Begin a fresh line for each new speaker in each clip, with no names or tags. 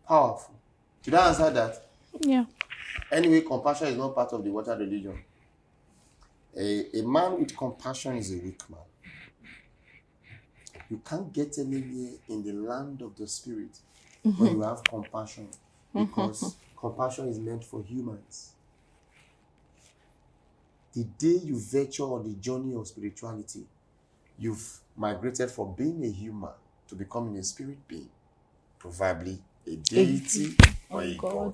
Powerful. Did I answer that?
Yeah.
Anyway, compassion is not part of the water religion. A man with compassion is a weak man. You can't get anywhere in the land of the spirit when you have compassion, because compassion is meant for humans. The day you venture on the journey of spirituality, you've migrated from being a human to becoming a spirit being, probably a deity or a god.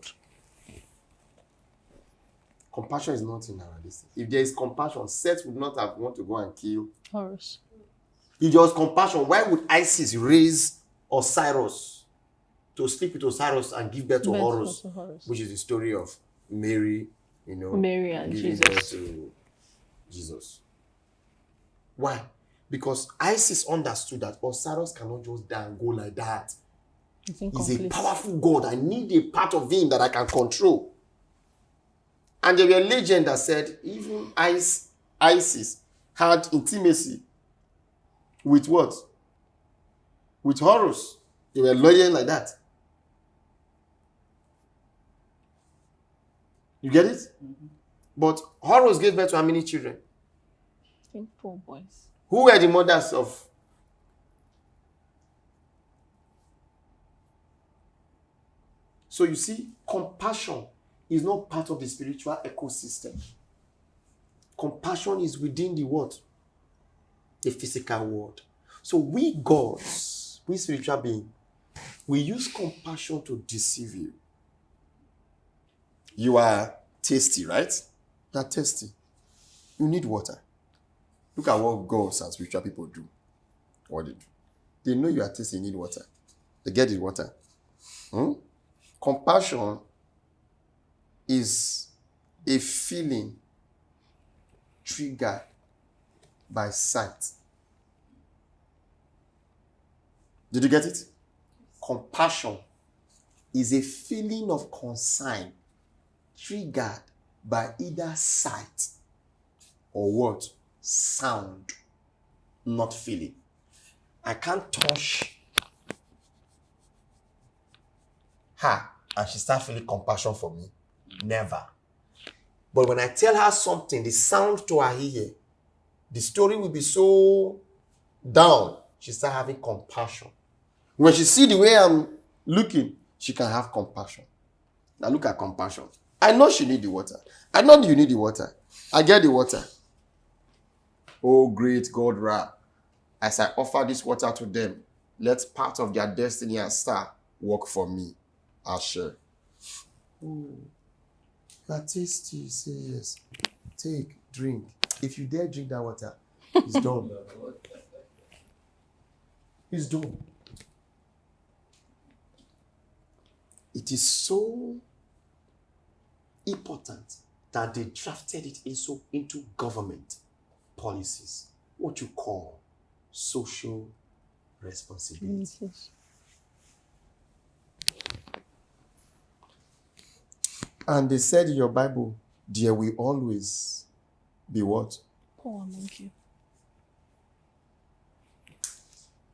Compassion is not in our list. If there is compassion, Seth would not have wanted to go and kill
Horus.
If there was compassion, why would Isis raise Osiris to sleep with Osiris and give birth to Horus, which is the story of Mary,
Mary and
giving birth to Jesus? Why? Because Isis understood that Osiris cannot just die and go like that. He's a powerful God. I need a part of him that I can control. And there were legends that said even Isis had intimacy with what? With Horus. They were loyal like that. You get it? Mm-hmm. But Horus gave birth to how many children?
I think 4 boys.
Who were the mothers of? So you see, compassion is not part of the spiritual ecosystem. Compassion is within the what? The physical world. So we gods, we spiritual beings, we use compassion to deceive you. You are thirsty, right? You are thirsty. You need water. Look at what gods and spiritual people do. What they do. They know you are thirsty, you need water. They get the water. Compassion is a feeling triggered by sight. Did you get it? Compassion is a feeling of concern triggered by either sight or what? Sound, not feeling. I can't touch her and she start feeling compassion for me. Never. But when I tell her something, the sound to her ear, the story will be so down, she start having compassion. When she see the way I'm looking, she can have compassion. Now look at compassion. I know she need the water. I know you need the water. I get the water. Oh, great God, Ra. As I offer this water to them, let part of their destiny and star work for me. I'll share. Oh, you are tasty. Say yes. Take, drink. If you dare drink that water, it's done. It's done. It is so important that they drafted it into government policies, what you call social responsibility. And they said in your Bible, there will always be what?
Poor among you.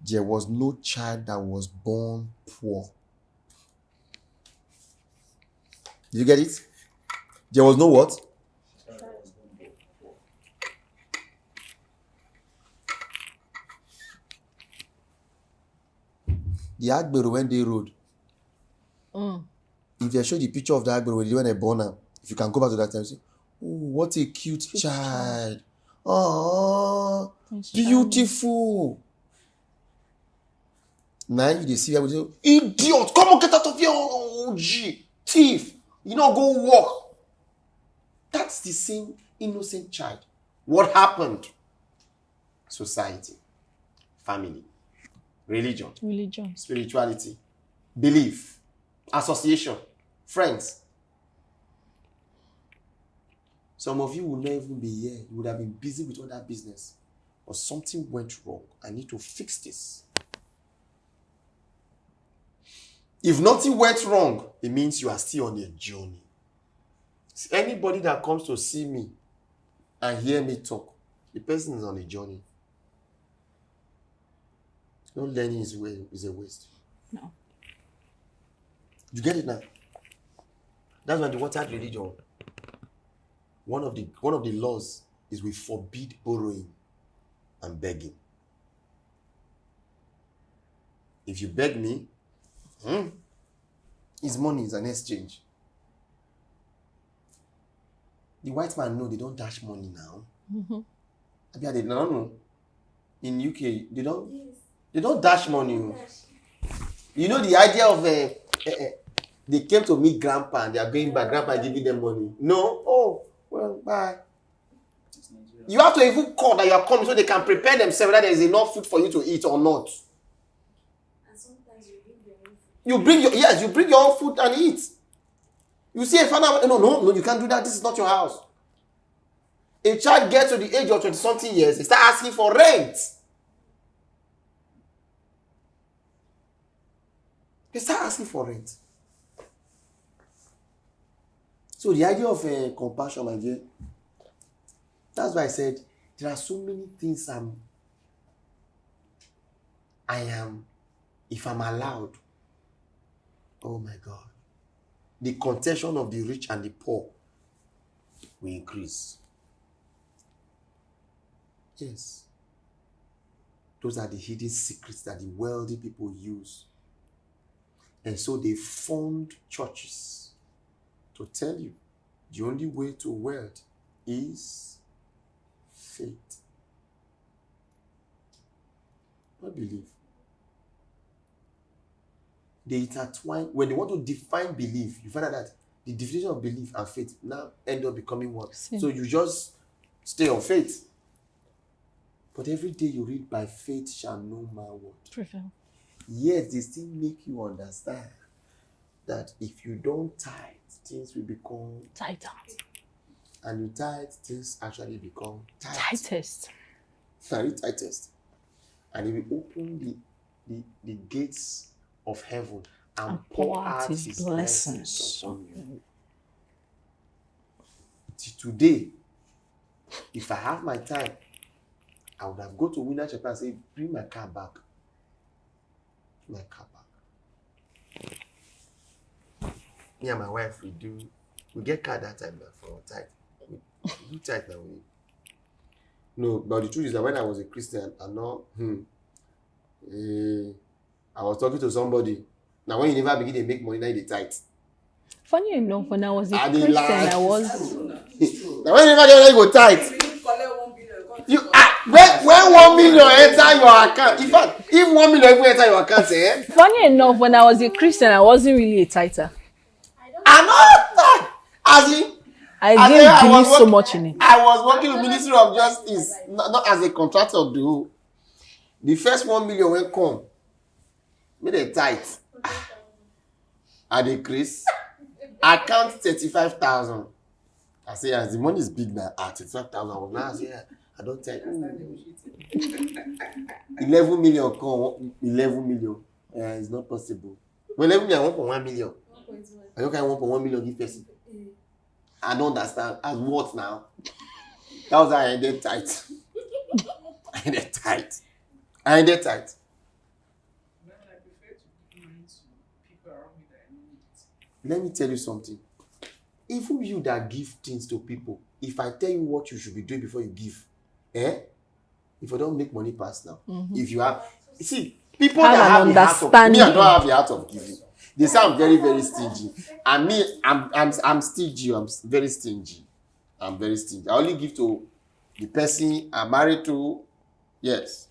There was no child that was born poor. Did you get it? There was no what? The Agbero when they rode. If they show the picture of the Agbero when they born now, if you can go back to that time, say, oh, what a cute child. Oh, beautiful. Now you see I would say, idiot, come on, get out of here, OG, thief. You know, go walk. That's the same innocent child. What happened? Society, family, religion, spirituality, belief, association, friends. Some of you will not even be here. You would have been busy with other business. But something went wrong. I need to fix this. If nothing went wrong, it means you are still on a journey. Anybody that comes to see me and hear me talk, the person is on a journey. No learning is a waste.
No.
You get it now? That's why the watered religion, one of the laws is we forbid borrowing and begging. If you beg me, his money is an exchange. The white man know they don't dash money now. They don't know. In UK, they don't dash money. You know the idea of they came to meet grandpa and they are going back. Grandpa giving them money. No? Oh, well, bye. You have to even call that you are coming so they can prepare themselves whether there is enough food for you to eat or not.
And sometimes you bring your own food.
You bring your own food and eat. You see a father, no, you can't do that. This is not your house. A child gets to the age of 20-something years, they start asking for rent. They start asking for rent. So the idea of compassion, my dear, that's why I said there are so many things if I'm allowed, oh my God, the contention of the rich and the poor will increase. Yes. Those are the hidden secrets that the wealthy people use. And so they formed churches to tell you the only way to wealth is faith. Not belief. They intertwine. When they want to define belief, you find out that the definition of belief and faith now end up becoming one. So you just stay on faith. But every day you read, by faith shall no man what?
Prevail.
Yes, they still make you understand that if you don't tithe, things will become
Tighter.
And you tithe, things actually become tight.
Tightest.
Very tightest. And he will open the gates of heaven and pour out his blessings upon you. Today, if I have my time, I would have gone to Winner Chapel and say, bring my car back. My car back. Me and my wife, we get car that time for tithe. We do tithe now. No, but the truth is that when I was a Christian, I was talking to somebody. Now when you never begin to make money, now you tithe.
Funny enough, when I was a Christian, I was.
Now when you never get, you go tithe. When 1 million enter your account, in fact, if 1 million even enter your account,
Funny enough, when I was a Christian, I wasn't really a tither.
I'm not as in.
I didn't believe so much in it.
I was working with Ministry of Justice, not as a contractor. Do the first 1 million when come, made a tithe. I decrease. Account 35,000. I say, as the money is big now, 35,000. I was now say, I don't tell you. 11 million come, 11 million. It's not possible. Well, 11 million, 1.1 million. I don't kind of 1.1 million give person. I don't understand. As what now? That was how I ended tight. I ended tight.
I prefer to give money to people around me that I know it.
Let me tell you something. Even you that give things to people, if I tell you what you should be doing before you give, if I don't make money pass now, if you have, you see, people that have the heart of, me, I don't have the heart of giving. They say I'm very, very stingy. And me, I'm stingy. I'm very stingy. I'm very stingy. I only give to the person I'm married to. Yes.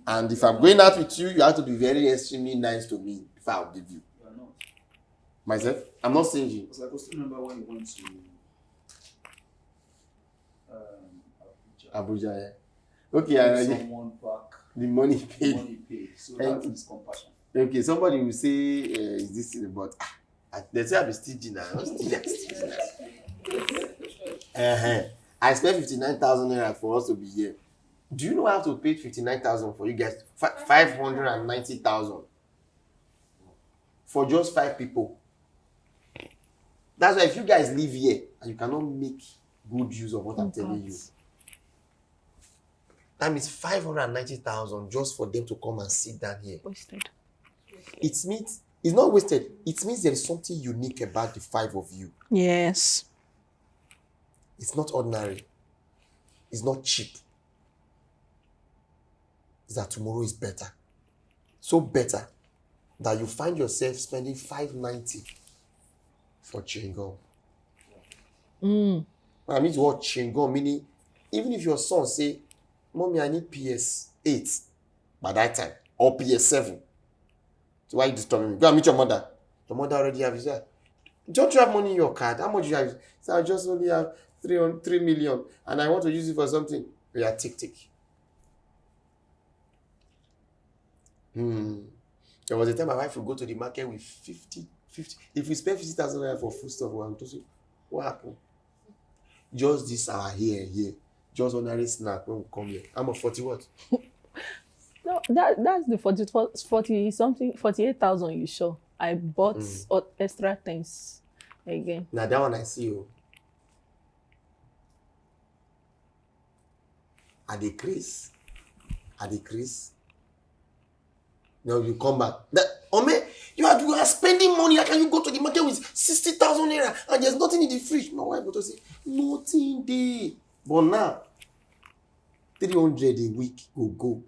And if I'm going out with you, you have to be very extremely nice to me before I'll give you.
You are not.
Myself? I'm not stingy.
Because I still remember when you went to
Abuja, yeah. Okay,
someone back
the money
the
paid.
money paid. So that is compassion.
Okay, somebody will say, is this in but they say I'm stingy now. I'm stingy. I spent 59,000 naira for us to be here. Do you know I have to pay 59,000 for you guys? 590,000 for just 5 people. That's why if you guys live here and you cannot make good use of what I'm telling you, that means 590,000 just for them to come and sit down here.
Wasted.
It It's not wasted. It means there is something unique about the 5 of you.
Yes.
It's not ordinary. It's not cheap. It's that tomorrow is better. So better that you find yourself spending $5.90 for chewing gum. I mean to watch chewing gum, meaning even if your son say, Mommy, I need PS8 by that time, or PS7. So why are you disturbing me? Go and meet your mother. Your mother already have it. Don't you have money in your card? How much do you have? So I just only have 3 million and I want to use it for something. We are tick. There was a time my wife would go to the market with 50. If we spend 50,000 naira for food stuff, we'll to say, what happened? Just this hour here. Just ordinary snack when we come here. I'm a 40 what?
No, that's the 40 something 48,000 you show. I bought extra things again.
Now that one I see you. I decrease. Now you come back. You are spending money. How can you go to the market with 60,000 naira and there's nothing in the fridge? My wife would say, nothing there. But now, 300 a week will go.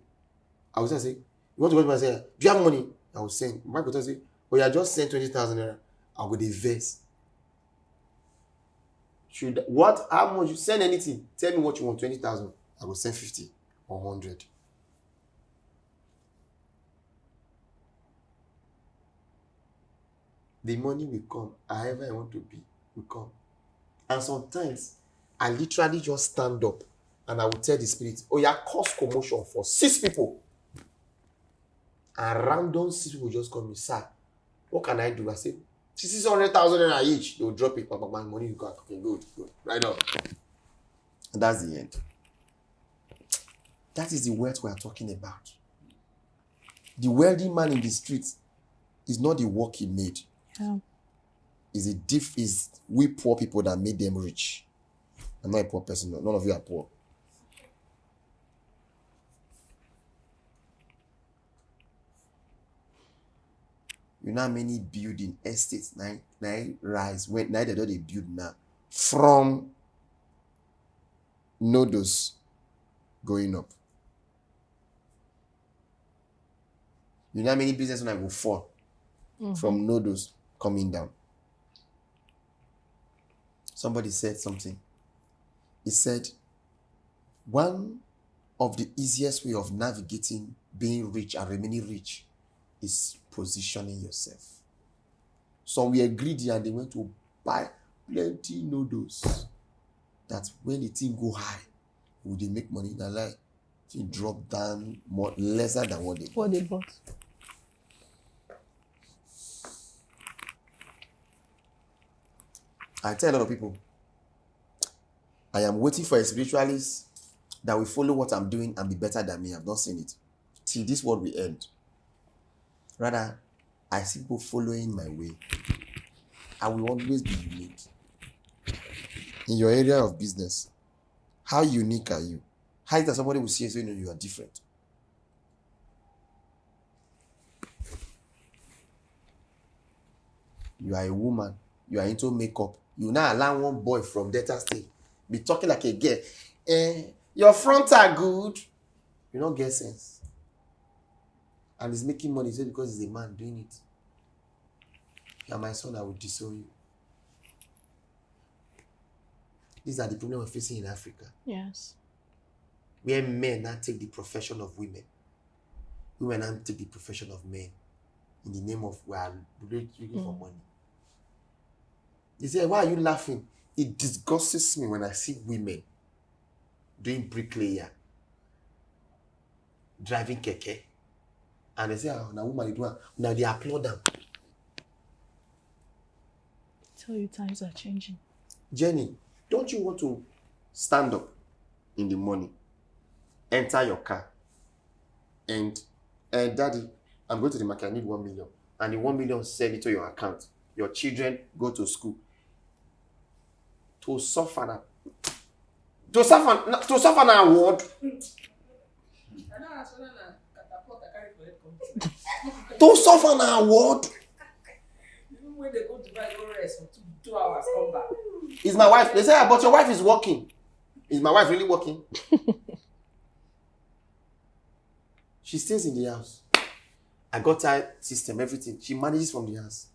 I was say, you want to go to my say, do you have money? I will send. My wife would say, oh, you just send 20,000 naira. I will invest. How much you send anything? Tell me what you want, 20,000. I will send 50 or 100. The money will come, however I want to be, will come. And sometimes, I literally just stand up and I will tell the spirit, oh yeah, cause commotion for 6 people. And random 6 people just come, sir, what can I do? I say, 600,000 naira each. They'll drop it, my money will go. Okay, good. Right now. And that's the end. That is the wealth we are talking about. The wealthy man in the streets is not the work he made.
Yeah.
Is we poor people that made them rich. I'm not a poor person. None of you are poor. You know how many building estates now rise when now they build now from nodos going up. You know how many businesses now will fall from nodos coming down. Somebody said something. He said, one of the easiest way of navigating being rich and remaining rich is positioning yourself. Some were greedy and they went to buy plenty noodles. That when the thing go high, will they make money in their life? It drop down more lesser than what they bought. I tell a lot of people, I am waiting for a spiritualist that will follow what I'm doing and be better than me. I've not seen it. Till this world will end. Rather, I see people following my way. I will always be unique. In your area of business, how unique are you? How is that somebody will see you and say, no, you are different? You are a woman. You are into makeup. You now allow one boy from Delta State be talking like a girl. Your fronts are good. You don't get sense. And he's making money just because he's a man doing it. You are my son, I will disown you. These are the problems we're facing in Africa.
Yes.
Where men now take the profession of women. Women now take the profession of men. In the name of, we are looking for money. He said, why are you laughing? It disgusts me when I see women doing bricklayer, driving keke. And they say, oh, now woman, now they applaud them.
Tell you times are changing.
Jenny, don't you want to stand up in the morning, enter your car, and Daddy, I'm going to the market, I need 1 million. And the 1 million send it to your account. Your children go to school. To suffer an award. To suffer an award.
when they go to buy, go rest for 2 hours, come back.
Is my wife? They say, "Ah, but your wife is working." Is my wife really working? She stays in the house. I got her system, everything. She manages from the house.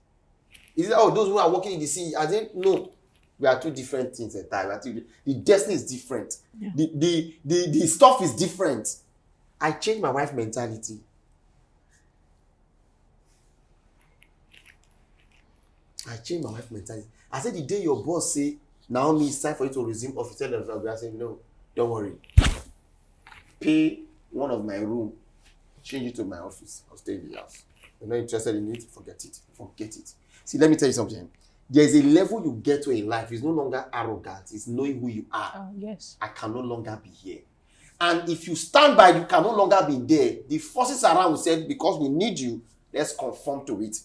Is it, oh, those who are working in the sea? I think no. We are two different things at times. The destiny is different.
Yeah.
The stuff is different. I changed my wife's mentality. I said, the day your boss say, Naomi, it's time for you to resume office, tell them, I said, no, don't worry. Pay one of my room, change it to my office. I'll stay in the house. You're not interested in it, forget it. Forget it. See, let me tell you something. There's a level you get to in life. It's no longer arrogant. It's knowing who you are.
Oh, yes.
I can no longer be here. And if you stand by, you can no longer be there. The forces around will say, because we need you, let's conform to it.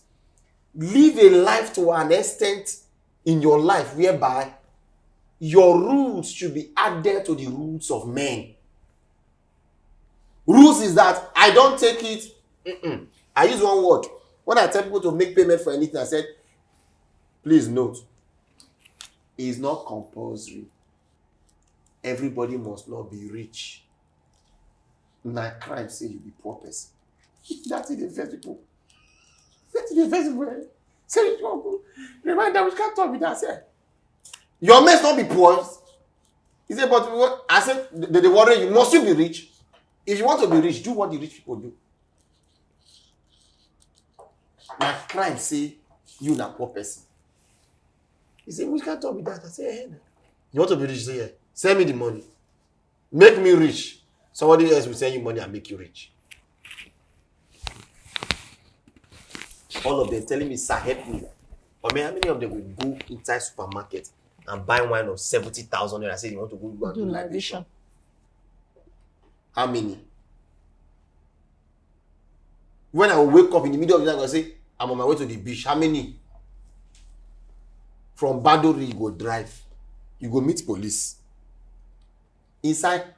Live a life to an extent in your life whereby your rules should be added to the rules of men. Rules is that I don't take it. I use one word. When I tell people to make payment for anything, I said, please note, it is not compulsory. Everybody must not be rich. My crime say you be poor person. That's it, the first people. That's the first people. Say, remind them, we can't talk with that. Say, your must not be poor. He said, but what? I said, they worry you. Must you be rich? If you want to be rich, do what the rich people do. My crime say you na poor person. He said, we can't talk with that. I said, hey, you want to be rich? Say, yeah. Send me the money. Make me rich. Somebody else will send you money and make you rich. All of them telling me, sir, help me. But how many of them will go inside supermarket and buy wine of 70,000 and say you want to go and do libation? How many? When I will wake up in the middle of the night and say, I'm on my way to the beach. How many? From Badori, you go drive. You go meet police. Inside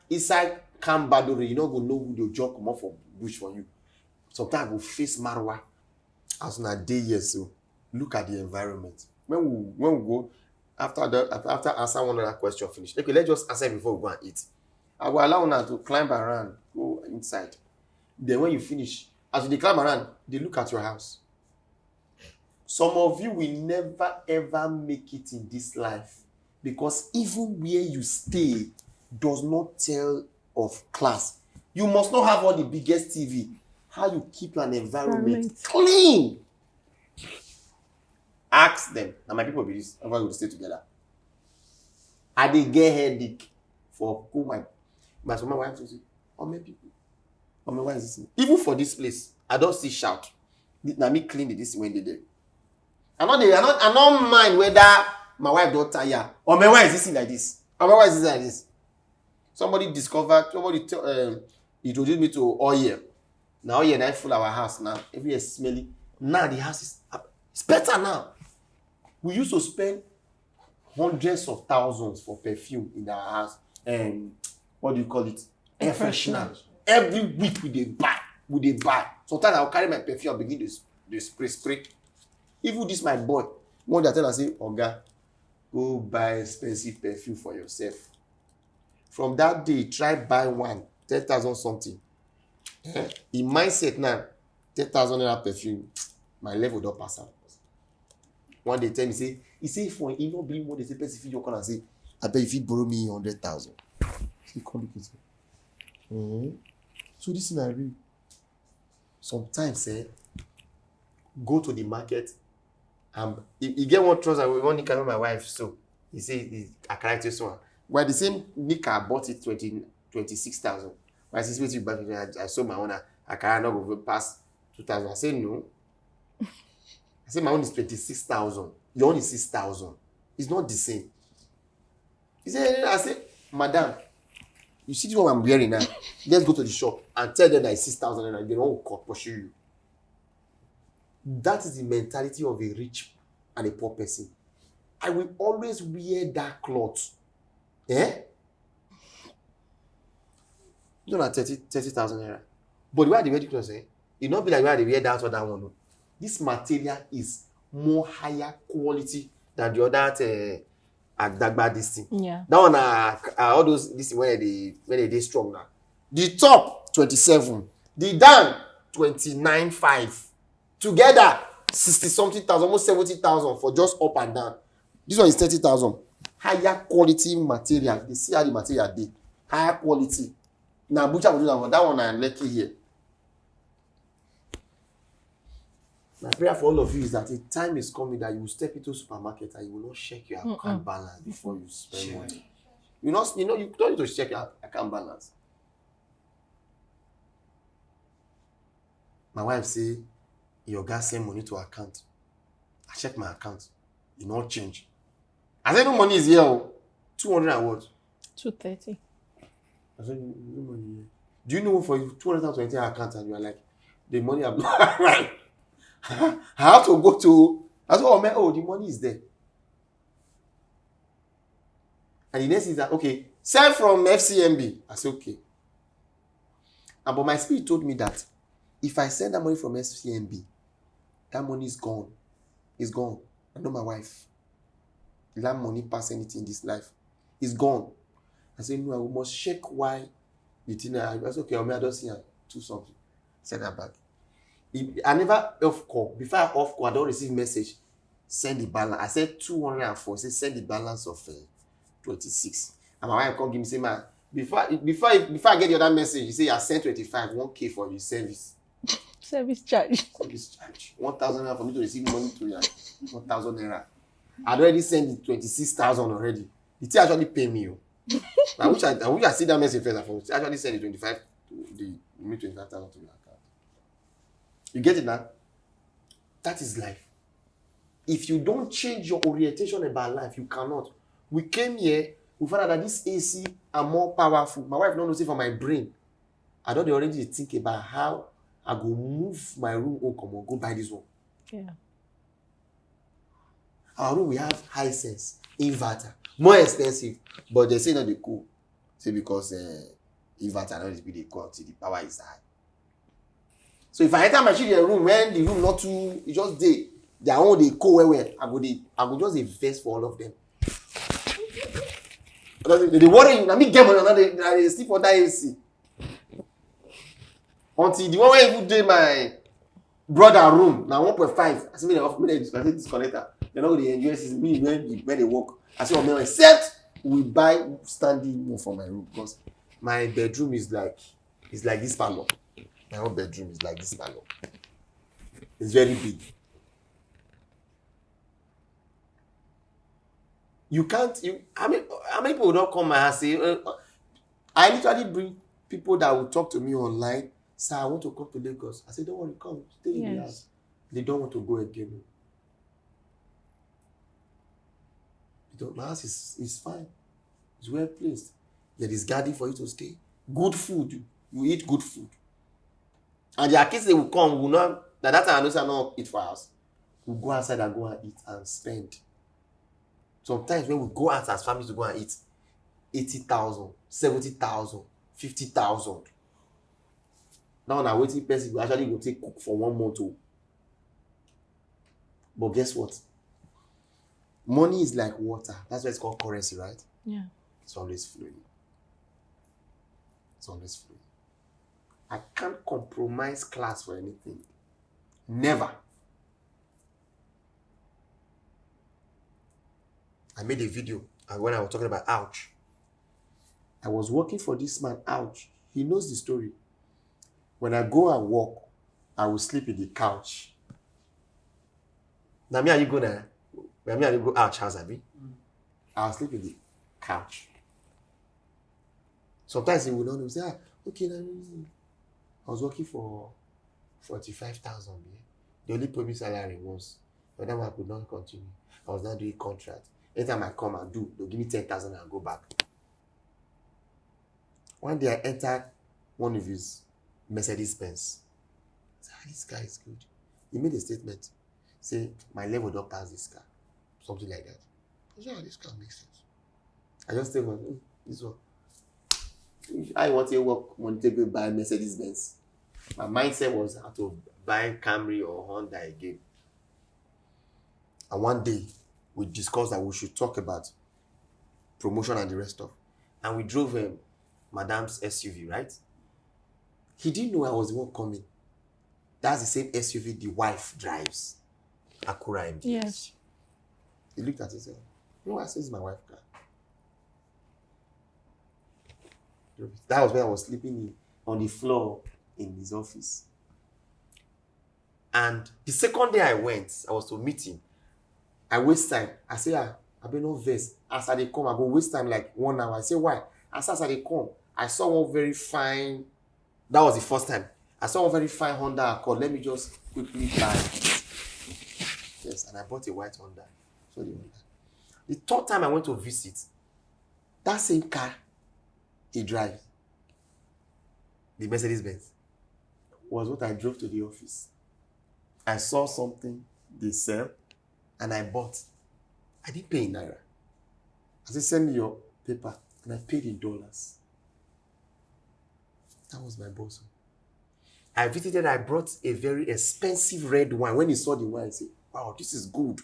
Camp Badori, you don't go know who they'll jump come off for bush for you. Sometimes I go face Marwa. As on a day here, so look at the environment. When we go, after answer one other question finish. Okay, let's just answer before we go and eat. I will allow now to climb around, go inside. Then when you finish, as you climb around, they look at your house. Some of you will never ever make it in this life because even where you stay does not tell of class. You must not have all the biggest TV. How you keep an environment clean. Ask them. Now my people be this. I'm going to stay together. I dey get headache for who my wife to say, how many people? How many why is this? Even for this place, I don't see shout. Now me clean this when they there. I don't mind whether my wife don't tire. Or my why is this like this? Or my why is this like this? Somebody introduced me to oil. Now oil now full our house now. Everywhere is smelly. Now the house is it's better now. We used to spend hundreds of thousands for perfume in our house. What do you call it? Air freshener. Every week we dey buy. Sometimes I'll carry my perfume and begin to spray. Even this my boy, one day I tell her, say, Oga, go buy expensive perfume for yourself. From that day, try buy one, 10,000 something. In mindset now, 10,000 naira perfume, my level don't pass out. One day tell me, say, he say for he not bring more they say person you come and say, I bet if you borrow me 100,000. He come look at me. So this is not real. Sometimes go to the market he get one trouser with one knicker with my wife, so he say I collect this one. But the same knicker I bought it 26,000. My sister went to back I saw my own I cannot go past 2,000. I say no. I say my own is 26,000. Your own is 6,000. It's not the same. He said, I said, madam, you see what I'm wearing now? Let's go to the shop and tell them that it's 6,000 and they won't pursue you. That is the mentality of a rich and a poor person. I will always wear that cloth. You know that 30,000 naira. But the way the wear the clothes, it not be like where they wear that or that one. No. This material is more higher quality than the other Agdagba this thing.
Yeah.
That one all those this when they strong now. The top 27, the down 29.5. Together 60 something thousand, almost 70,000 for just up and down. This one is 30,000. Higher quality material. They see how the material dey. Higher quality. Now butcher will do that one. That one I'm lucky here. My prayer for all of you is that a time is coming that you will step into a supermarket and you will not check your account balance before you spend money. You don't need to check your account balance. My wife say, your guys send money to account. I check my account. It not change. I said, no money is here. 200 and what?
230.
I said, no money here. Do you know for 220 account and you are like, the money I'm not right. I have to go to. I said, oh, the money is there. And the next is that, okay, send from FCMB. I said, okay. But my spirit told me that if I send that money from FCMB, that money is gone. It's gone. I know my wife. That money pass anything in this life. It's gone. I said, no, I must check why the thing. I said, okay, I don't see her do something. Send her back. I never off call. Before I off call, I don't receive message. Send the balance. I said 204. I said send the balance of 26. And my wife come give me say, man, before I get the other message, you say I sent 25, 1K for your service.
Service charge.
Service charge. 1,000 naira for me to receive money to you. 1,000 naira. I'd already sent 26,000 already. The thing actually pay me. I wish I see that message first. I actually send the 25 to the 25,000 to your account. You get it now? That is life. If you don't change your orientation about life, you cannot. We came here, we found out that this AC are more powerful. My wife don't know say for my brain. I don't already think about how I go move my room or go buy this one.
Yeah.
Our room we have high sense, inverter, more expensive, but they say not the cool. Say because inverter not be the cool until the power is high. So if I enter my children room when the room not too, it just their own they cool well. I go just invest for all of them. They worry you. Now me get money, now they sleep for that AC. Until the one where you do my brother room now 1.5. I say me they offer me this connector. They're not going to enjoy this me when they work. I say man, except we buy standing more for my room because my bedroom is like this parlor. My own bedroom is like this parlor. It's very big. You can't. How many people don't come and say? I literally bring people that will talk to me online. Say I want to come to Lagos. I say don't worry, come stay in the house. They don't want to go again. My house is fine. It's well placed. There is garden for you to stay. Good food. You eat good food. And their kids they will come. Will not. That time I know say I not eat for house. We'll go outside and go and eat and spend. Sometimes when we go out as families to go and eat, 80,000, 70,000, 50,000. Now na waiting person will actually go take cook for 1 month. But guess what? Money is like water. That's why it's called currency, right?
Yeah.
It's always flowing. It's always flowing. I can't compromise class for anything. Never. I made a video and when I was talking about ouch. I was working for this man, ouch. He knows the story. When I go and work, I will sleep in the couch. Now me and you go there. When me and you go ouch house, Abi. I'll sleep in the couch. Sometimes he will not know. Say, okay, now I was working for 45,000. They only pay me salary once. But then I could not continue. I was not doing contract. Anytime I come and do, they'll give me 10,000 and go back. One day I entered one of his Mercedes Benz. I said, this car is good. He made a statement. Say, my level don't pass this car. Something like that. I said, this car makes sense. I just think, this one. I want to work money to buy Mercedes Benz. My mindset was how to buy Camry or Honda again. And one day, we discussed that we should talk about promotion and the rest of. And we drove Madam's SUV, right? He didn't know I was the one coming. That's the same SUV the wife drives. Acura MDX.
Yes.
He looked at it and said, "You know, I said it's my wife's car." That was when I was sleeping on the floor in his office. And the second day I went, I was to meet him. I waste time. I say, I been no vest. As I come, I go waste time like 1 hour. I say, why? As I come, I saw one very fine. That was the first time. I saw one very fine Honda Accord. Let me just quickly buy it. Yes, and I bought a white Honda. So the third time I went to visit, that same car he drives, the Mercedes Benz, was what I drove to the office. I saw something they sell, and I bought. I didn't pay in Naira. I said, send me your paper, and I paid in dollars. That was my boss. I visited, I brought a very expensive red wine. When he saw the wine, he said, wow, this is good.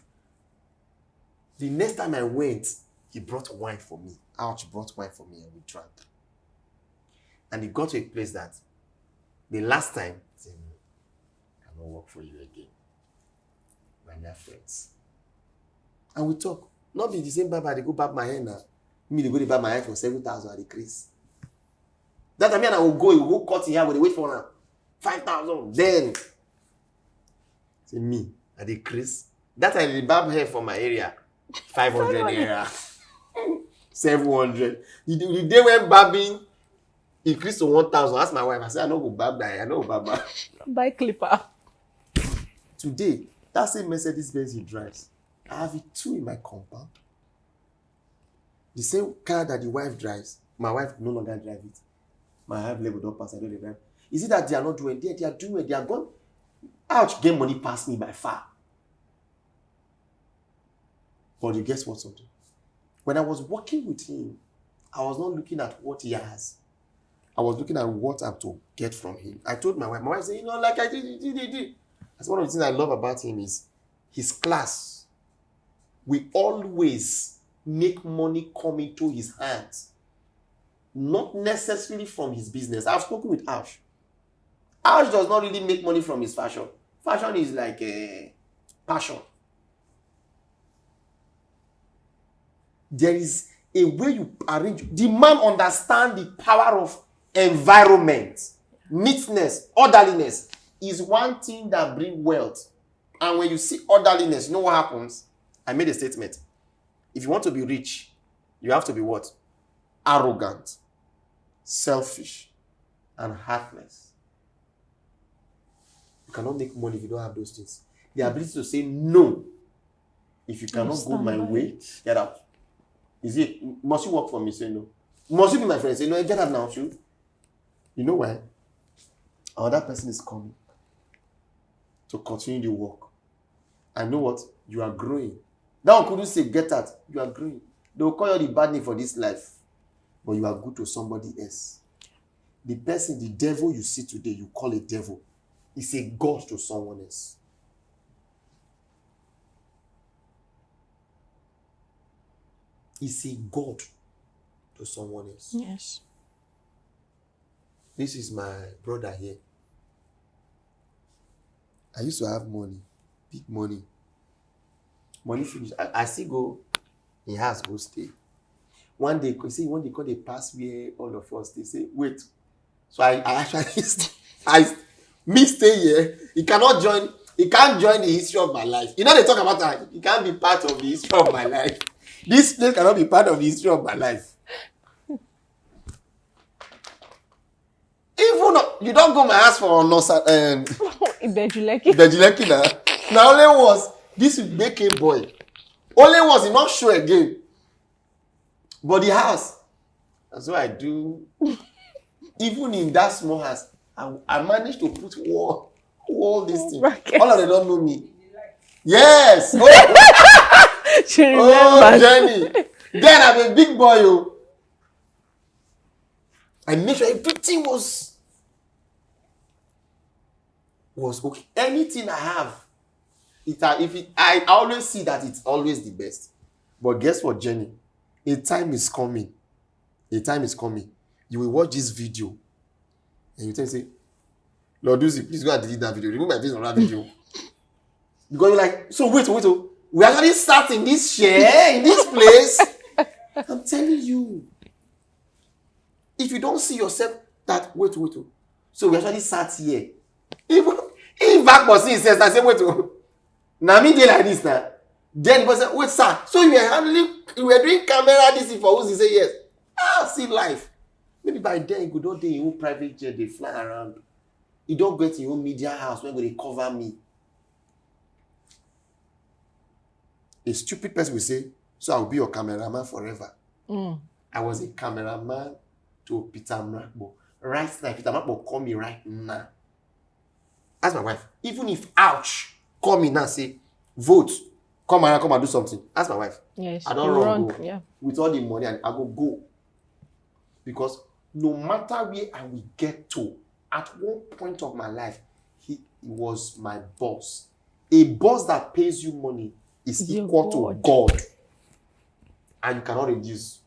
The next time I went, he brought wine for me. Ouch, brought wine for me, and we drank. And he got to a place that the last time, he said, I cannot work for you again. We're not friends. And we talk. Not be the same barber, they go barb my hair now. Me, they go to barb my hair for 7,000 at the crease. That time, I will go cut the hair, when they wait for now. 5,000. Then, say me, at the crease. That time, they barb hair for my area. 500 naira. 700. The day when barbing increased to 1,000, ask my wife, I said, I don't go barb that hair, I don't go barb.
Buy clipper.
Today, that same Mercedes Benz he drives, I have it too in my compound. The same car that the wife drives, my wife no longer drives it. My wife leveled up as I don't drive. Is it that they are not doing it? They are doing it. They are gone. Ouch, get money past me by far. But you guess what something? When I was working with him, I was not looking at what he has. I was looking at what I'm to get from him. I told my wife said, like I did. That's one of the things I love about him is his class. We always make money come into his hands. Not necessarily from his business. I've spoken with Ash. Ash does not really make money from his fashion. Fashion is like a passion. There is a way you arrange. The man understands the power of environment. Neatness, orderliness is one thing that brings wealth. And when you see orderliness, you know what happens? I made a statement. If you want to be rich, you have to be what? Arrogant, selfish, and heartless. You cannot make money if you don't have those things. The ability to say no. If you cannot go my way, get out. Is it, must you work for me? Say no. Must you be my friend? Say no, get out now, shoot. You know why? Another person is coming to continue the work. I know what? You are growing. That one couldn't say get out. You are growing. They will call you the bad name for this life. But you are good to somebody else. The person, the devil you see today, you call a devil, is a god to someone else. Is a god to someone else.
Yes.
This is my brother here. I used to have money, big money. Money finished. I still go in house, go stay. One day, when they call the pass where all of us, they say, wait. So I actually me stay here. He can't join the history of my life. You know they talk about that. He can't be part of the history of my life. This place cannot be part of the history of my life. Even you don't go my house for Bejuleki now. Now only was this baking boy. Only was he not sure again. But the house. That's what I do. Even in that small house, I managed to put wall this thing. All of them don't know me. Yes.
She remembers.
Oh, Jenny. Then I'm a big boy. Oh. I made sure everything was okay. Anything I have, I always see that it's always the best. But guess what, Jenny? A time is coming. A time is coming. You will watch this video and you tell me, say, Lord Uzih, please go and delete that video. Remove my face from that video. Because you're like, so wait. We actually start in this chair, in this place. I'm telling you. If you don't see yourself that, wait. So we actually sat here. If back person says, I say, wait. Now me dey like this now. Then the person, wait, sir. So you were doing camera this for Uzih? Say yes. See life. Maybe by then you could not do your own private jet, they fly around. You don't get your own media house when they cover me. A stupid person will say, so I'll be your cameraman forever. I was a cameraman to Peter Mrakbo. Right now, Peter Mrakbo call me right now. Ask my wife, even if ouch, call me now, say, vote, come and do something. Ask my wife.
Yes,
I don't run go.
Yeah.
With all the money, and I go. Because no matter where I will get to, at one point of my life, he was my boss. A boss that pays you money is equal to God. And you cannot reduce.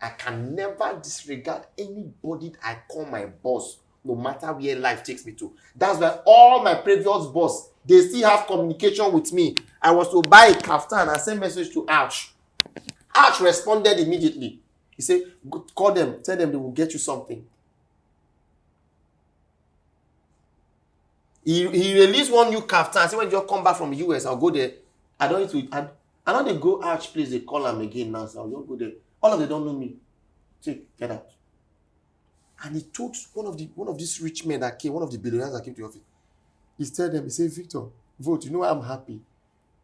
I can never disregard anybody I call my boss, no matter where life takes me to. That's why all my previous boss, they still have communication with me. I was to buy a kaftan and send message to Arch. Arch responded immediately. He said, call them, tell them they will get you something. He released one new kaftan. I said, when you come back from the US, I'll go there. I don't need to. I know they go Arch, please, they call them again now, so I'll just go there. All of them don't know me. Say, get out. And he told one of these rich men that came, one of the billionaires that came to the office. He told them, he said, Victor, vote. You know why I'm happy?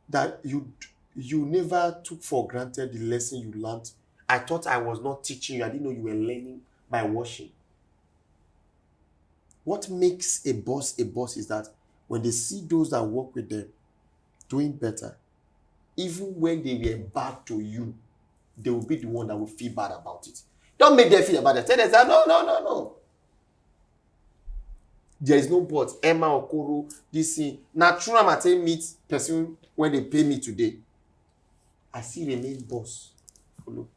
That you never took for granted the lesson you learned. I thought I was not teaching you. I didn't know you were learning by watching. What makes a boss is that when they see those that work with them doing better, even when they were bad to you, they will be the one that will feel bad about it. Don't make them feel about it. Tell them, no. There is no but. Emma Okoro, this thing. Now, true, I'm at meet person when they pay me today. I still remain boss. Follow.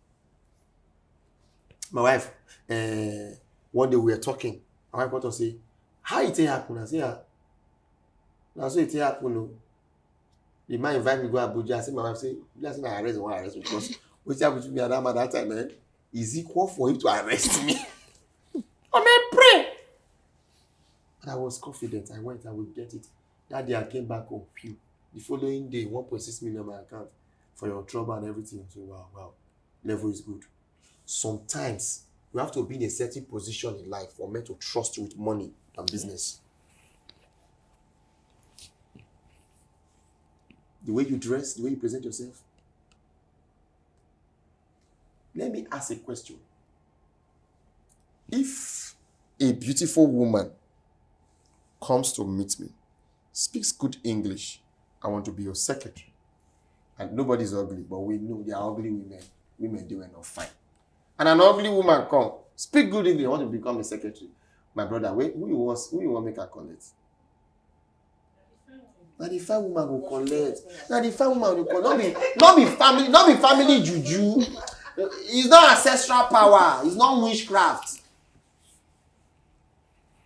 My wife, one day we were talking. My wife got to say, how it happen? I say, now so it happen. The man invite me to go to Abuja. I say, my wife say, just I arrest because which happened to me at that time, man, is equal for him to arrest me. I mean, pray. And I was confident. I went, I would get it. That day I came back home. Phew. The following day, 1.6 million in my account for your trouble and everything. So wow, level is good. Sometimes you have to be in a certain position in life for men to trust you with money and business. The way you dress, the way you present yourself. Let me ask a question. If a beautiful woman comes to meet me, speaks good English, I want to be your secretary. And nobody's ugly, but we know there are ugly women. Women, they were not fine. And an ugly woman come, speak good English, I want to become a secretary. My brother, who you want to make her collect? Now the fine woman will collect. Now the fine woman will collect. Not be family juju. It's not ancestral power. It's not witchcraft.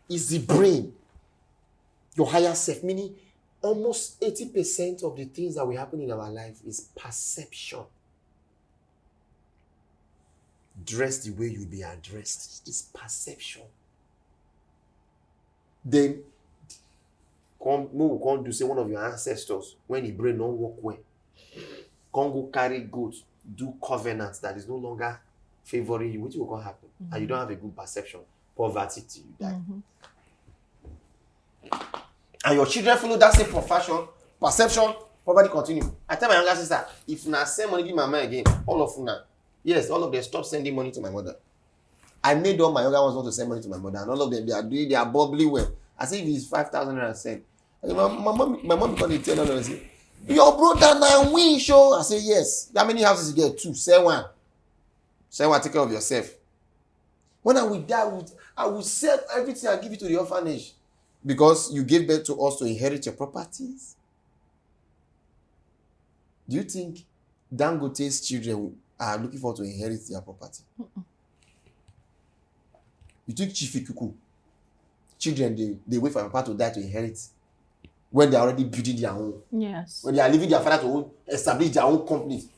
It's the brain. Your higher self. Meaning, almost 80% of the things that will happen in our life is perception. Dress the way you'll be addressed. It's perception. Then, come to say one of your ancestors, when the brain don't work well, come go carry goods, do covenants that is no longer favoring you, which will going to happen? Mm-hmm. And you don't have a good perception. Poverty till you die. Mm-hmm. And your children follow that same perception, poverty continue. I tell my younger sister, if you send money, give my mom again, all of them, yes, all of them stop sending money to my mother. I made all my younger ones want to send money to my mother, and all of them, they are bubbly well. As if it's 5,000 naira sent. My mom got to tell her, say, your brother now win show. I say, yes. How many houses you get? 2. Sell one. Take care of yourself. When I will die, I will sell everything and give it to the orphanage. Because you gave birth to us to inherit your properties. Do you think Dangote's children are looking forward to inherit their property? You think Chief Ikuku children they wait for their papa to die to inherit when they are already building their own?
Yes.
When they are leaving their father to establish their own companies.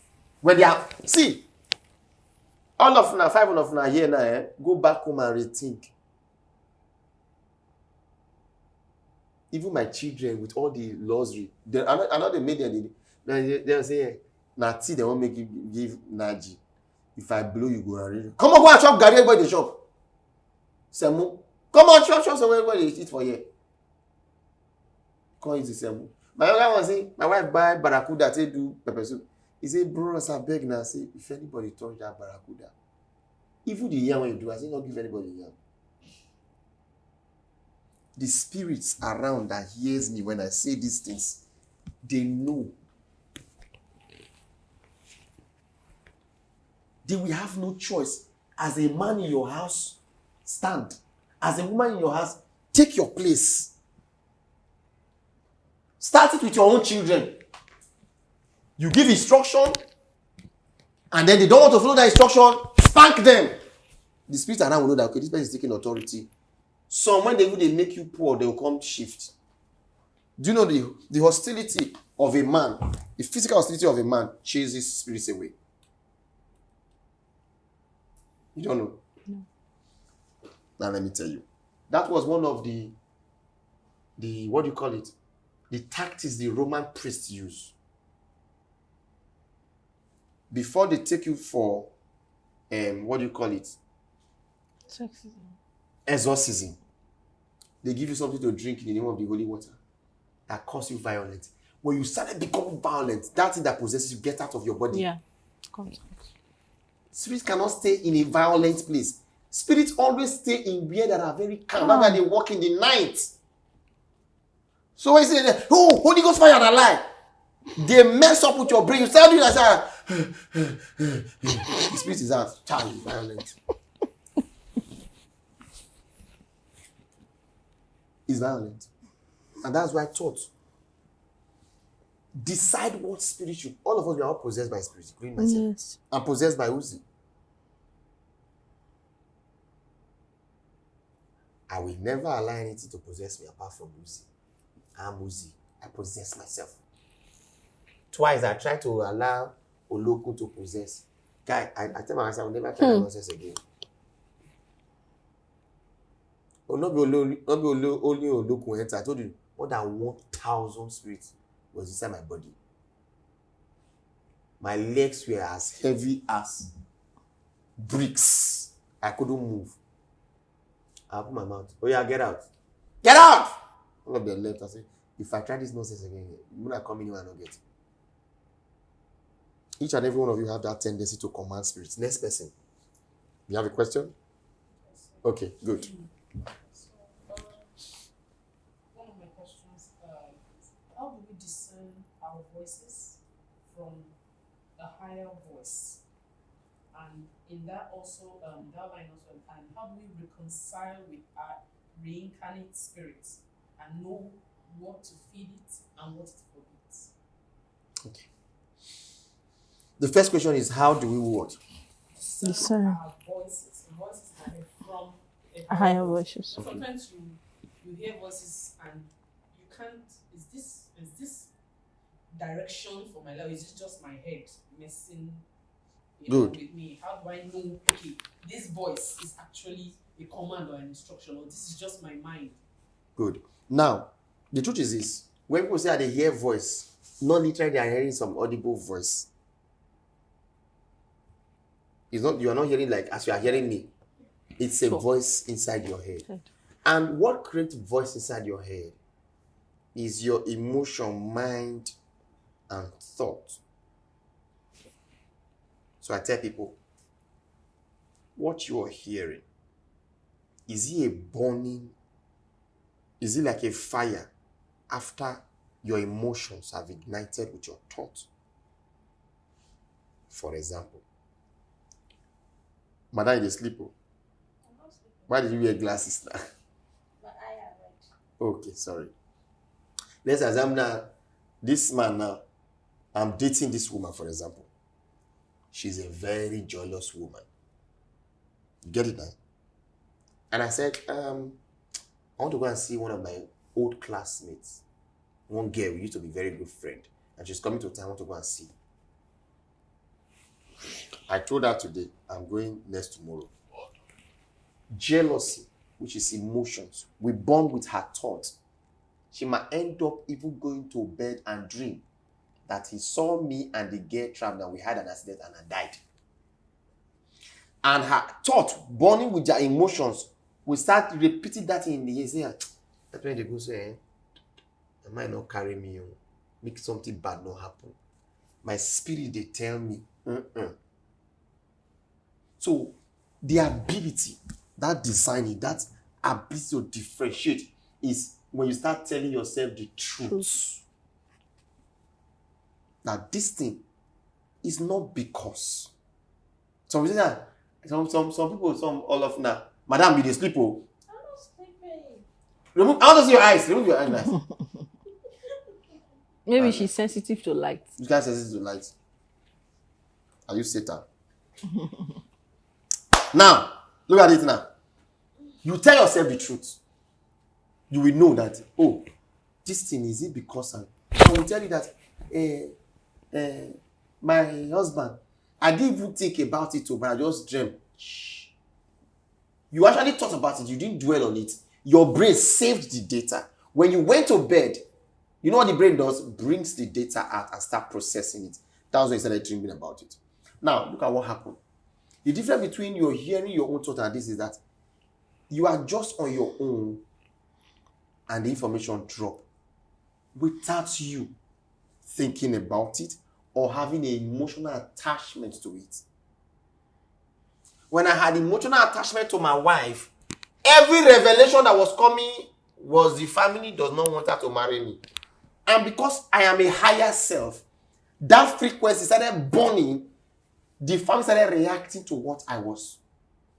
When they are see all of now 5 of now here now go back home and rethink. Even my children with all the laws, I know they made them. They say, Nati, they won't make you give Naji. If I blow, you go and read. Come on, go and shop, Gary, everybody shop. Semu. Come on, shop, somewhere, everybody eat for here. Come eat the Semu. My other one say, my wife buy Barakuda, say do pepper soup. He say, bro, I beg now, say, if anybody touch that Barakuda, even the yam when you do, I say, not give anybody yam. The spirits around that hears me when I say these things, they know. They will have no choice. As a man in your house, stand. As a woman in your house, take your place. Start it with your own children. You give instruction, and then they don't want to follow that instruction, spank them. The spirits around will know that, okay, this person is taking authority. Some, when they make you poor, they will come shift. Do you know the hostility of a man, the physical hostility of a man chases spirits away? You don't know?
No.
Now let me tell you. That was one of the what do you call it? The tactics the Roman priests use. Before they take you for, what do you call it?
Sexism.
Exorcism. They give you something to drink in the name of the holy water that cause you violence. When you started becoming violent, that thing that possesses you get out of your body.
Yeah. Comes out.
Spirits cannot stay in a violent place. Spirits always stay in where that are very calm. That's why they walk in the night. So when you say, oh, Holy Ghost fire and alive, they mess up with your brain. You start doing that. The spirit is out. Child is violent. Is violent. And that's why I taught. Decide what spirit you. All of us, we are all possessed by spirits, including myself.
Yes.
I'm possessed by Uzih. I will never allow anything to possess me apart from Uzih. I'm Uzih. I possess myself. Twice I tried to allow Oloko to possess. Guy, I tell myself I will never try that nonsense again. Not be only Oloko enter. I told you more than 1,000 spirits was inside my body. My legs were as heavy as bricks. I couldn't move. I opened my mouth. Oh yeah, get out. Get out! All of them left. I said, if I try this nonsense again, you're not coming in and not get. Each and every one of you have that tendency to command spirits. Next person. You have a question? Okay, good.
One of my questions is, how do we discern our voices from a higher voice? And in that also, that line also, and how do we reconcile with our reincarnate spirits and know what to feed it and what to forbid?
Okay. The first question is, how do we what?
Discern
our voices that are from
a higher voices.
So sometimes you hear voices and you can't. Is this direction for my life? Is it just my head messing with me? How do I know? Okay, this voice is actually a command or an instruction, or this is just my mind.
Good. Now, the truth is this: when people say they hear voice, not literally they are hearing some audible voice. It's not, you are not hearing like as you are hearing me. It's a voice inside your head. And what creates voice inside your head is your emotion, mind, and thought. So I tell people, what you are hearing, is it a burning? Is it like a fire after your emotions have ignited with your thought? For example, Madam, you sleep. Why did you wear glasses now?
My eye are red.
Okay, sorry. Let's assume now, this man now, I'm dating this woman, for example. She's a very jealous woman. You get it now? And I said, I want to go and see one of my old classmates. One girl, we used to be very good friend. And she's coming to town, I want to go and see. I told her today, I'm going next tomorrow. Jealousy, which is emotions, we born with her thoughts. She might end up even going to bed and dream that he saw me and the girl trapped and we had an accident and I died. And her thought, burning with their emotions, will start repeating that in the ear. Say, that's when they go say, I might not carry me, make something bad not happen. My spirit, they tell me, So the ability, that designing, that ability to differentiate is when you start telling yourself the truth. Now this thing is not because. Some people, all of now, Madam, you dey sleep, oh.
I'm not sleeping.
Remove, I want to see your eyes. Remove your eyes.
Maybe she's sensitive to light.
You can't sensitive to light. Are you Satan? Now, look at it now. You tell yourself the truth. You will know that, oh, this thing, is it because I will tell you that my husband, I didn't even think about it, but I just dreamt. Shh. You actually thought about it. You didn't dwell on it. Your brain saved the data. When you went to bed, you know what the brain does? Brings the data out and start processing it. That's when you started dreaming about it. Now, look at what happened. The difference between your hearing your own thought and this is that you are just on your own and the information drop without you thinking about it or having an emotional attachment to it. When I had emotional attachment to my wife, every revelation that was coming was the family does not want her to marry me. And because I am a higher self, that frequency started burning. The family started reacting to what I was.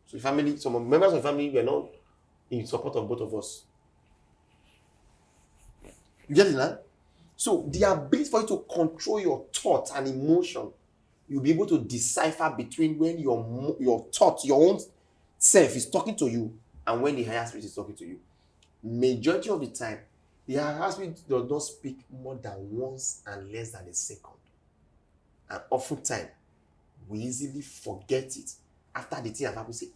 So the family, some members of the family were not in support of both of us. You get it now? So the ability for you to control your thoughts and emotion, you'll be able to decipher between when your thought, your own self is talking to you and when the higher spirit is talking to you. Majority of the time, the higher spirit does not speak more than once and less than a second. And oftentimes, we easily forget it. After the thing happened, we say,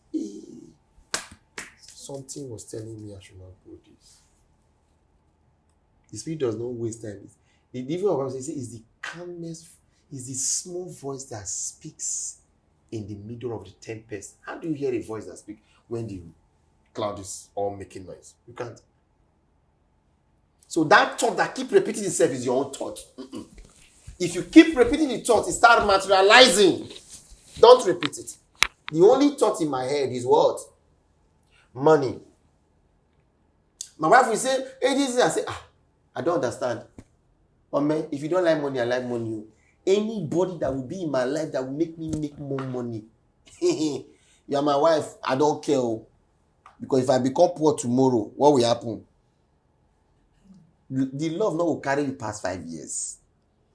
something was telling me I should not do this. The spirit does not waste time. The difference of what I say is the calmness, is the small voice that speaks in the middle of the tempest. How do you hear a voice that speaks when the cloud is all making noise? You can't. So that thought that keep repeating itself is your own thought. If you keep repeating the thought, it starts materializing. Don't repeat it. The only thought in my head is what? Money. My wife will say, hey, this is, I say, I don't understand. But man, if you don't like money, I like money. Anybody that will be in my life that will make me make more money. You are my wife, I don't care. Because if I become poor tomorrow, what will happen? The love not will carry you past 5 years.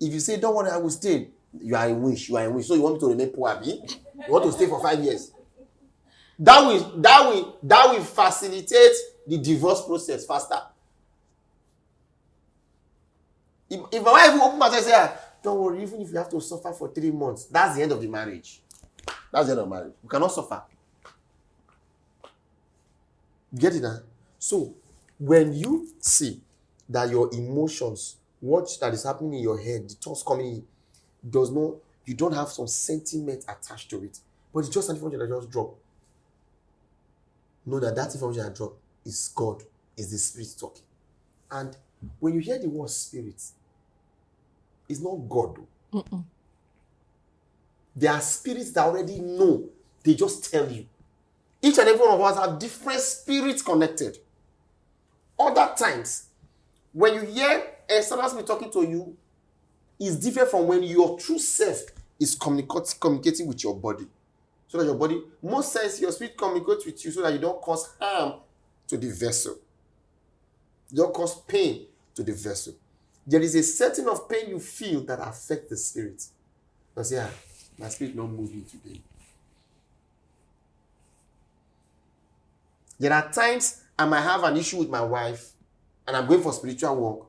If you say, don't worry, I will stay, you are in wish. So you want me to remain poor, abi? You want to stay for 5 years. That will facilitate the divorce process faster. If my wife will open my eyes and say, don't worry, even if you have to suffer for 3 months, that's the end of the marriage. That's the end of marriage. You cannot suffer. Get it now? So, when you see that your emotions, what that is happening in your head, the thoughts coming in, you don't have some sentiment attached to it, but it's just an information that just drop. Know that information that drop is God, is the spirit talking. And when you hear the word spirit, it's not God. There are spirits that already know. They just tell you. Each and every one of us have different spirits connected. Other times, when you hear external spirit talking to you, it's different from when your true self is communicating with your body. So that your body, most times your spirit communicates with you so that you don't cause harm to the vessel. You don't cause pain to the vessel. There is a certain of pain you feel that affects the spirit. You say, my spirit not moving today. There are times I might have an issue with my wife and I'm going for spiritual work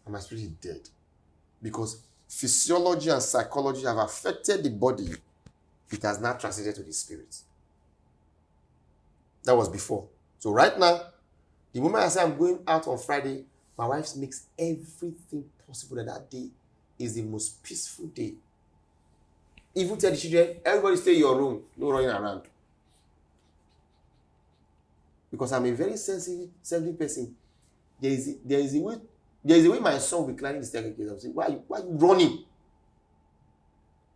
and my spirit is dead. Because physiology and psychology have affected the body. It has now translated to the spirit. That was before. So right now, the moment I say I'm going out on Friday, my wife makes everything possible that day is the most peaceful day. Even tell the children, everybody stay in your room, no running around. Because I'm a very sensitive person. There is a way my son will be climbing the staircase. I'm saying, why are you running?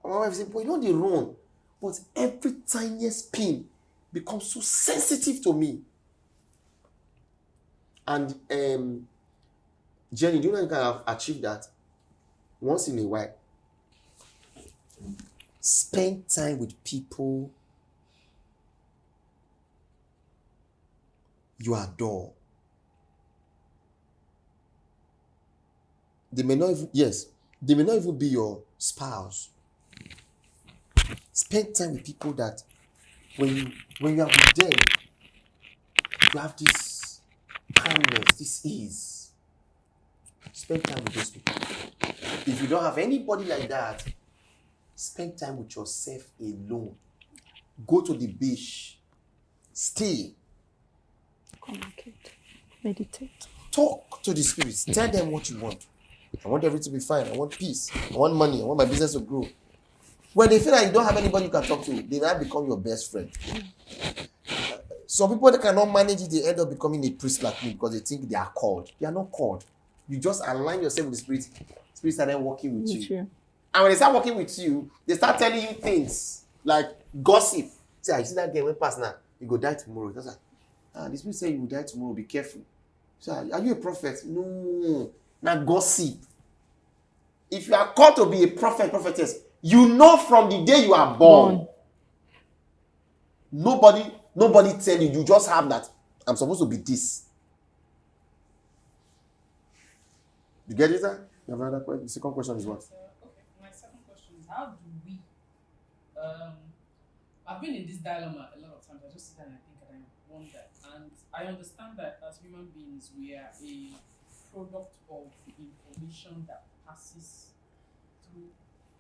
And my wife said, boy, you don't run. But every tiniest pin becomes so sensitive to me. And Jenny, do you know you can achieve that? Once in a while. Spend time with people you adore. They may not even be your spouse. Spend time with people that when you are with them, you have this calmness, this ease. Spend time with those people. If you don't have anybody like that, spend time with yourself alone. Go to the beach. Stay.
Communicate. Meditate.
Talk to the spirits. Tell them what you want. I want everything to be fine. I want peace. I want money. I want my business to grow. When they feel like you don't have anybody you can talk to, they now become your best friend. Some people that cannot manage it, they end up becoming a priest like me because they think they are called. They are not called. You just align yourself with the spirit. Spirit started working with you. And when they start working with you, they start telling you things like gossip. Say, I see that girl went past now. You go die tomorrow. That's like, the spirit say you will die tomorrow. Be careful. So, are you a prophet? No. Now gossip. If you are called to be a prophet, prophetess, you know from the day you are born. Nobody tell you. You just have that. I'm supposed to be this. You get it, sir? You have another question? The second question is what?
Okay, my second question is how do we I've been in this dilemma a lot of times. I just sit there and I think and I wonder. And I understand that as human beings we are a product of information that passes through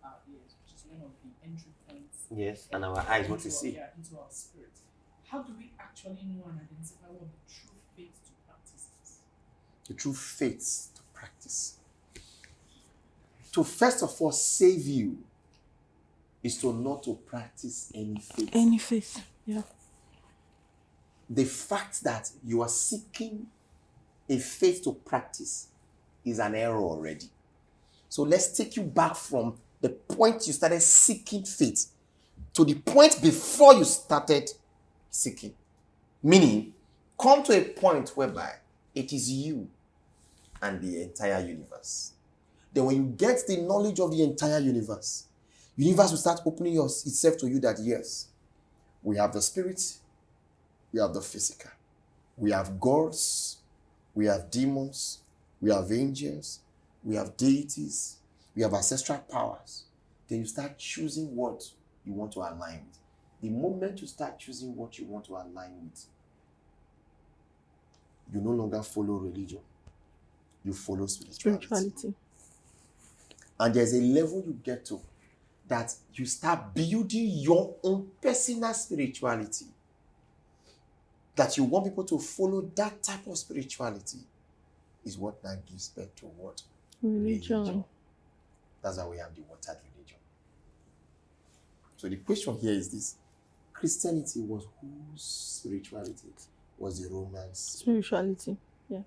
our ears, which is one of the entry points.
Yes, and our eyes, what we see.
Yeah, into our spirit. How do we actually know and identify what the true faith to practice is?
The true faith to practice. To first of all save you is to not to practice any faith.
Any faith, yeah.
The fact that you are seeking a faith to practice is an error already. So let's take you back from the point you started seeking faith to the point before you started seeking. Meaning, come to a point whereby it is you and the entire universe. Then when you get the knowledge of the entire universe will start opening itself to you that yes, we have the spirit, we have the physical, we have gods, we have demons, we have angels, we have deities, we have ancestral powers. Then you start choosing what you want to align with. The moment you start choosing what you want to align with, you no longer follow religion. You follow spirituality. And there's a level you get to that you start building your own personal spirituality. That you want people to follow that type of spirituality is what now gives birth to what? Religion. That's why we have the watered religion. So the question here is this. Christianity was whose spirituality? Was the Romans?
Spirituality, yeah.